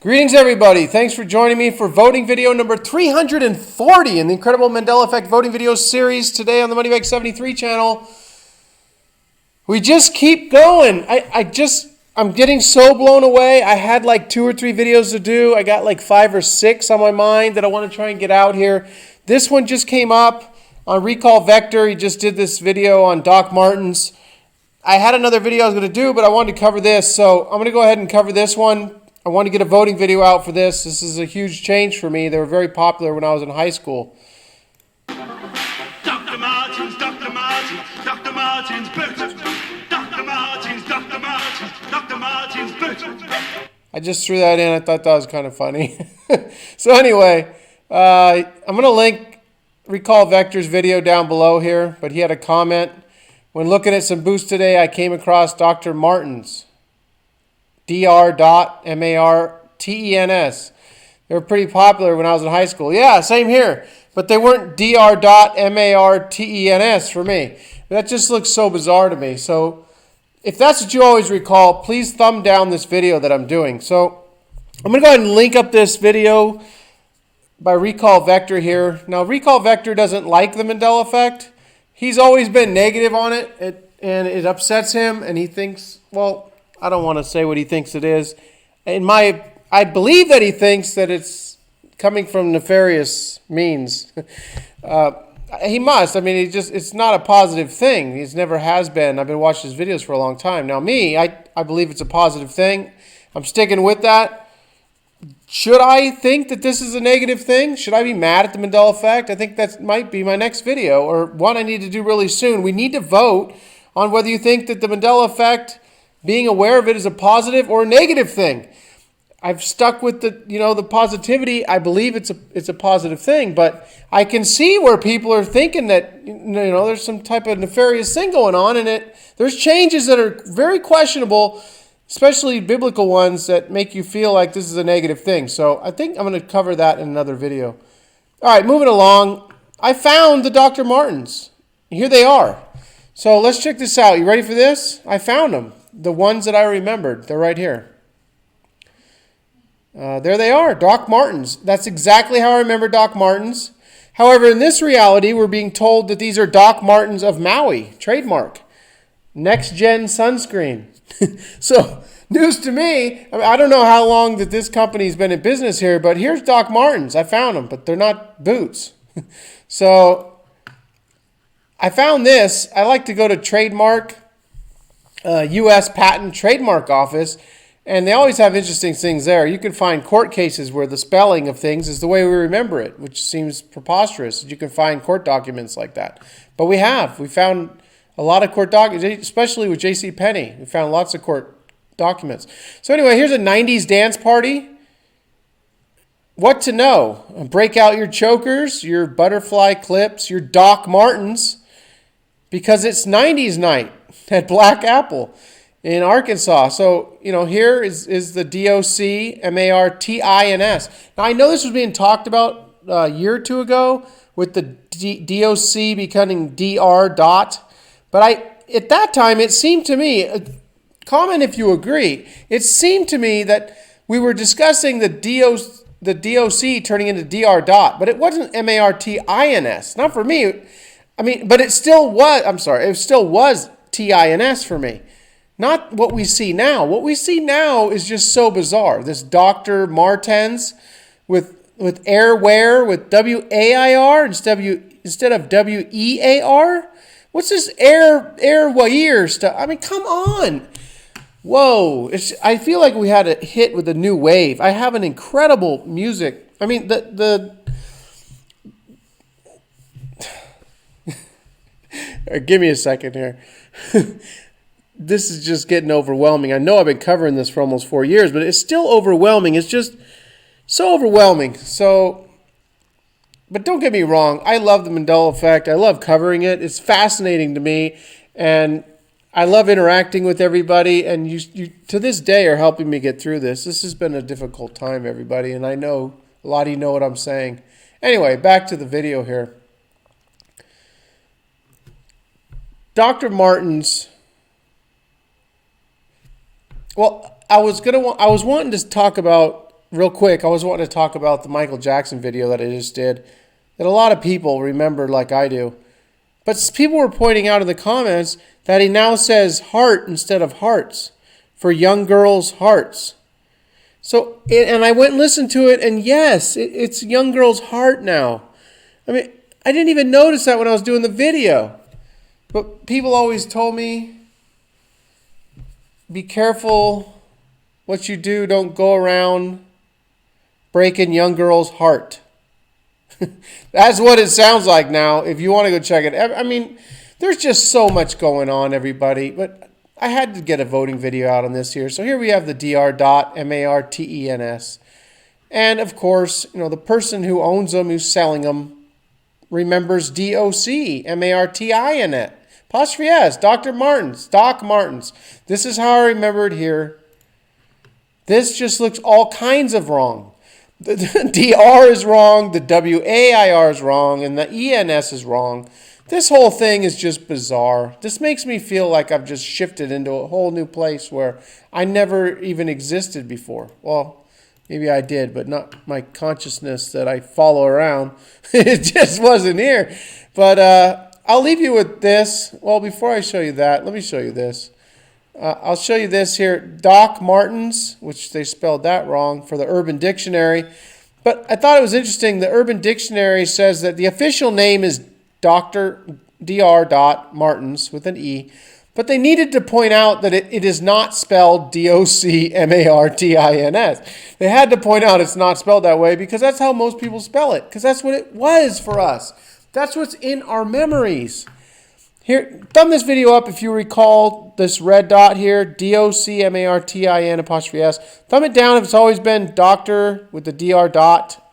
Greetings, everybody. Thanks for joining me for voting video number 340 in the incredible Mandela Effect voting video series today on the Money Bag 73 channel. We just keep going. I'm getting so blown away. I had like 2 or 3 videos to do. I got like 5 or 6 on my mind that I want to try and get out here. This one just came up on Recall Vector. He just did this video on Doc Martens. I had another video I was going to do, but I wanted to cover this. So I'm going to go ahead and cover this one. I want to get a voting video out for this. This is a huge change for me. They were very popular when I was in high school. Dr. Martens, Dr. Martens, Dr. Martens, Dr. Martens, Dr. Martens, Dr. Martens, I just threw that in. I thought that was kind of funny. So anyway, I'm going to link Recall Vector's video down below here, but he had a comment. When looking at some boosts today, I came across Dr. Martens. Dr.Martens. They were pretty popular when I was in high school. Yeah, same here. But they weren't Dr.Martens for me. That just looks so bizarre to me. So if that's what you always recall, please thumb down this video that I'm doing. So I'm going to go ahead and link up this video by Recall Vector here. Now, Recall Vector doesn't like the Mandela Effect. He's always been negative on it, and it upsets him, and he thinks, well, I don't want to say what he thinks it is. I believe that he thinks that it's coming from nefarious means. He must. I mean, it's not a positive thing. He never has been. I've been watching his videos for a long time. Now, I believe it's a positive thing. I'm sticking with that. Should I think that this is a negative thing? Should I be mad at the Mandela Effect? I think that might be my next video, or one I need to do really soon. We need to vote on whether you think that the Mandela Effect, being aware of it, is a positive or a negative thing. I've stuck with the positivity. I believe it's a positive thing, but I can see where people are thinking that there's some type of nefarious thing going on, and there's changes that are very questionable, especially biblical ones that make you feel like this is a negative thing. So I think I'm going to cover that in another video. All right, moving along. I found the Dr. Martens. Here they are. So let's check this out. You ready for this? I found them. The ones that I remembered. They're right here. There they are, Doc Martens. That's exactly how I remember Doc Martens. However, in this reality, we're being told that these are Doc Martens of Maui, trademark. Next gen sunscreen. So, news to me. I don't know how long that this company's been in business here, but here's Doc Martens. I found them, but they're not boots. So, I found this. I like to go to trademark, U.S. Patent Trademark Office, and they always have interesting things there. You can find court cases where the spelling of things is the way we remember it, which seems preposterous. You can find court documents like that. But we found a lot of court documents, especially with J.C. Penney. We found lots of court documents. So anyway, here's a 90s dance party. What to know? Break out your chokers, your butterfly clips, your Doc Martens, because it's 90s night at Black Apple in Arkansas. So, here is the DOC-MARTINS. Now, I know this was being talked about a year or two ago with the DOC becoming DR dot. But at that time, it seemed to me, comment if you agree, it seemed to me that we were discussing the DOC turning into DR dot, but it wasn't MARTINS. Not for me. But it still was, it still was TINS for me. Not what we see now. What we see now is just so bizarre. This Dr. Martens with airwear, with WAIR instead of WEAR. What's this airwear stuff? Come on. Whoa. I feel like we had a hit with a new wave. I have an incredible music. Give me a second here. This is just getting overwhelming. I know I've been covering this for almost 4 years, but it's still overwhelming. It's just so overwhelming. But don't get me wrong. I love the Mandela Effect. I love covering it. It's fascinating to me, and I love interacting with everybody. And you to this day are helping me get through this. This has been a difficult time, everybody, and I know a lot of you know what I'm saying. Anyway, back to the video here. Dr. Martens. Well, I was wanting to talk about real quick, I was wanting to talk about the Michael Jackson video that I just did, that a lot of people remember like I do. But people were pointing out in the comments that he now says heart instead of hearts for young girls' hearts. So, and I went and listened to it, and yes, it's young girl's heart now. I mean, I didn't even notice that when I was doing the video. But people always told me, be careful what you do. Don't go around breaking young girl's heart. That's what it sounds like now. If you want to go check it. I mean, there's just so much going on, everybody. But I had to get a voting video out on this here. So here we have the Martens. And of course, the person who owns them, who's selling them, remembers DOC, apostrophe S, Dr. Martens, Doc Martens. This is how I remember it here. This just looks all kinds of wrong. The DR is wrong, the WAIR is wrong, and the ENS is wrong. This whole thing is just bizarre. This makes me feel like I've just shifted into a whole new place where I never even existed before. Well, maybe I did, but not my consciousness that I follow around. It just wasn't here. But I'll leave you with this. Well, before I show you that, let me show you this. I'll show you this here. Doc Martens, which they spelled that wrong, for the Urban Dictionary. But I thought it was interesting. The Urban Dictionary says that the official name is Dr. Martens with an E. But they needed to point out that it is not spelled DOCMARTINS. They had to point out it's not spelled that way because that's how most people spell it. Because that's what it was for us. That's what's in our memories. Here, thumb this video up if you recall this red dot here, DOCMARTIN''S. Thumb it down if it's always been Doctor with the DR dot,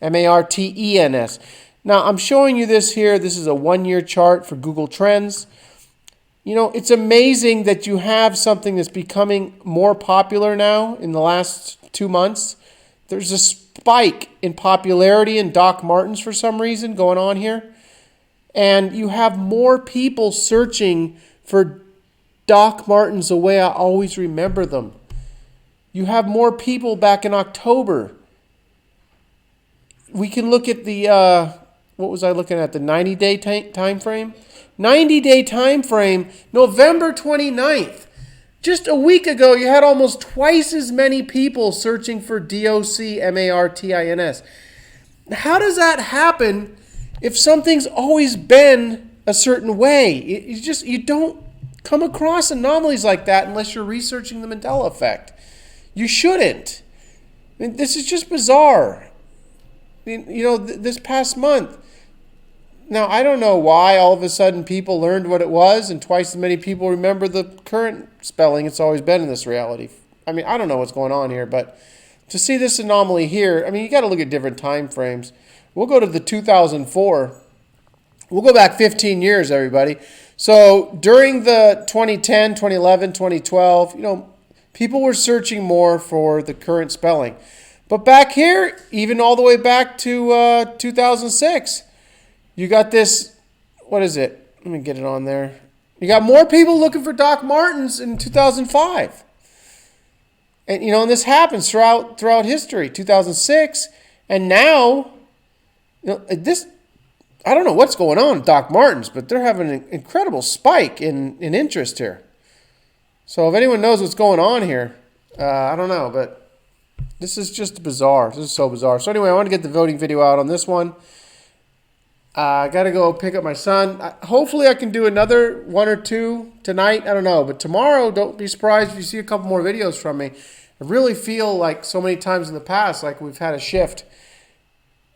MARTENS. Now, I'm showing you this here. This is a 1-year chart for Google Trends. It's amazing that you have something that's becoming more popular now in the last 2 months. There's a spike in popularity in Doc Martens for some reason going on here. And you have more people searching for Doc Martens the way I always remember them. You have more people back in October. We can look at the, what was I looking at? The 90-day time frame? 90-day time frame, November 29th. Just a week ago, you had almost twice as many people searching for DOCMARTINS. How does that happen if something's always been a certain way? You don't come across anomalies like that unless you're researching the Mandela Effect. You shouldn't. I mean, this is just bizarre. This past month. Now, I don't know why all of a sudden people learned what it was and twice as many people remember the current spelling it's always been in this reality. I mean, I don't know what's going on here, but to see this anomaly here, I mean, you got to look at different time frames. We'll go to the 2004. We'll go back 15 years, everybody. So during the 2010, 2011, 2012, people were searching more for the current spelling. But back here, even all the way back to 2006, you got this, what is it? Let me get it on there. You got more people looking for Doc Martens in 2005. And, and this happens throughout history, 2006. And now, this, I don't know what's going on with Doc Martens, but they're having an incredible spike in interest here. So if anyone knows what's going on here, I don't know, but this is just bizarre. This is so bizarre. So anyway, I want to get the voting video out on this one. I got to go pick up my son. Hopefully I can do another 1 or 2 tonight. I don't know. But tomorrow, don't be surprised if you see a couple more videos from me. I really feel like so many times in the past, like we've had a shift.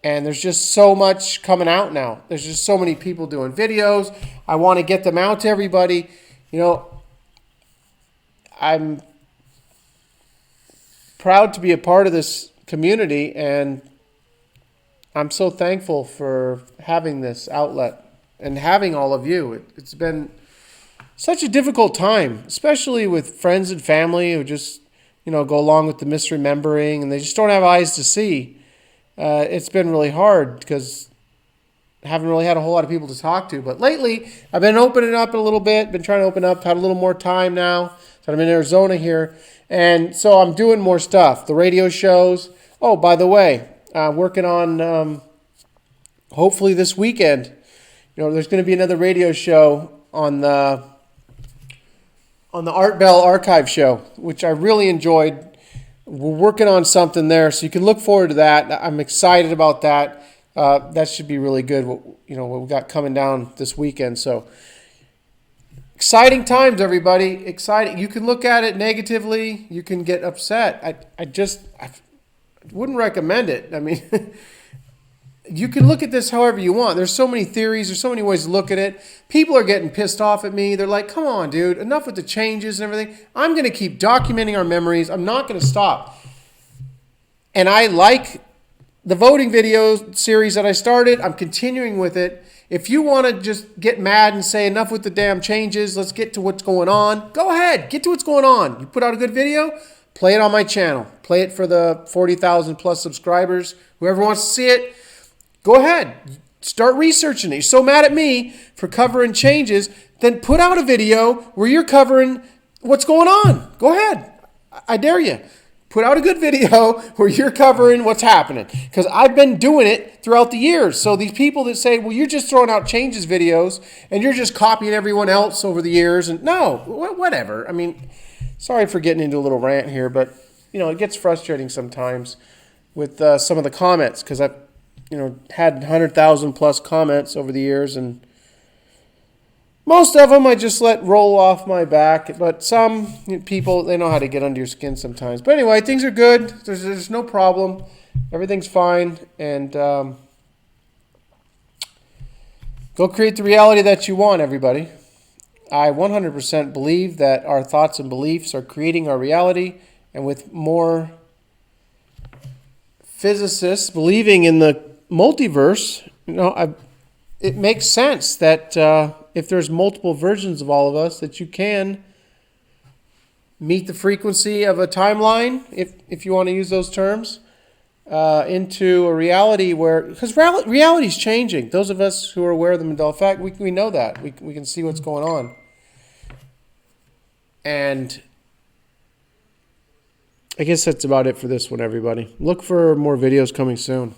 And there's just so much coming out now. There's just so many people doing videos. I want to get them out to everybody. I'm proud to be a part of this community, and I'm so thankful for having this outlet and having all of you. It's been such a difficult time, especially with friends and family who just, go along with the misremembering and they just don't have eyes to see. It's been really hard because I haven't really had a whole lot of people to talk to. But lately, I've been opening up a little bit, been trying to open up, had a little more time now. So I'm in Arizona here. And so I'm doing more stuff. The radio shows. Oh, by the way, working on hopefully this weekend. There's going to be another radio show on the Art Bell Archive show, which I really enjoyed. We're working on something there, so you can look forward to that. I'm excited about that. That should be really good. What we got coming down this weekend. So exciting times, everybody. Exciting. You can look at it negatively. You can get upset. I wouldn't recommend it. I mean, you can look at this however you want. There's so many theories. There's so many ways to look at it. People are getting pissed off at me. They're like, come on, dude. Enough with the changes and everything. I'm going to keep documenting our memories. I'm not going to stop. And I like the voting video series that I started. I'm continuing with it. If you want to just get mad and say enough with the damn changes, let's get to what's going on, go ahead. Get to what's going on. You put out a good video, play it on my channel. Play it for the 40,000 plus subscribers. Whoever wants to see it, go ahead. Start researching it. You're so mad at me for covering changes, then put out a video where you're covering what's going on. Go ahead. I dare you. Put out a good video where you're covering what's happening. Because I've been doing it throughout the years. So these people that say, well, you're just throwing out changes videos and you're just copying everyone else over the years. And no, whatever. I mean, sorry for getting into a little rant here, but, it gets frustrating sometimes with some of the comments. Because I've, had 100,000 plus comments over the years. And most of them I just let roll off my back, but some people, they know how to get under your skin sometimes. But anyway, things are good. There's no problem. Everything's fine. And go create the reality that you want, everybody. I 100% believe that our thoughts and beliefs are creating our reality. And with more physicists believing in the multiverse, it makes sense that if there's multiple versions of all of us, that you can meet the frequency of a timeline, if you want to use those terms, into a reality where, because reality is changing. Those of us who are aware of the Mandela Effect, we know that. We can see what's going on. And I guess that's about it for this one, everybody. Look for more videos coming soon.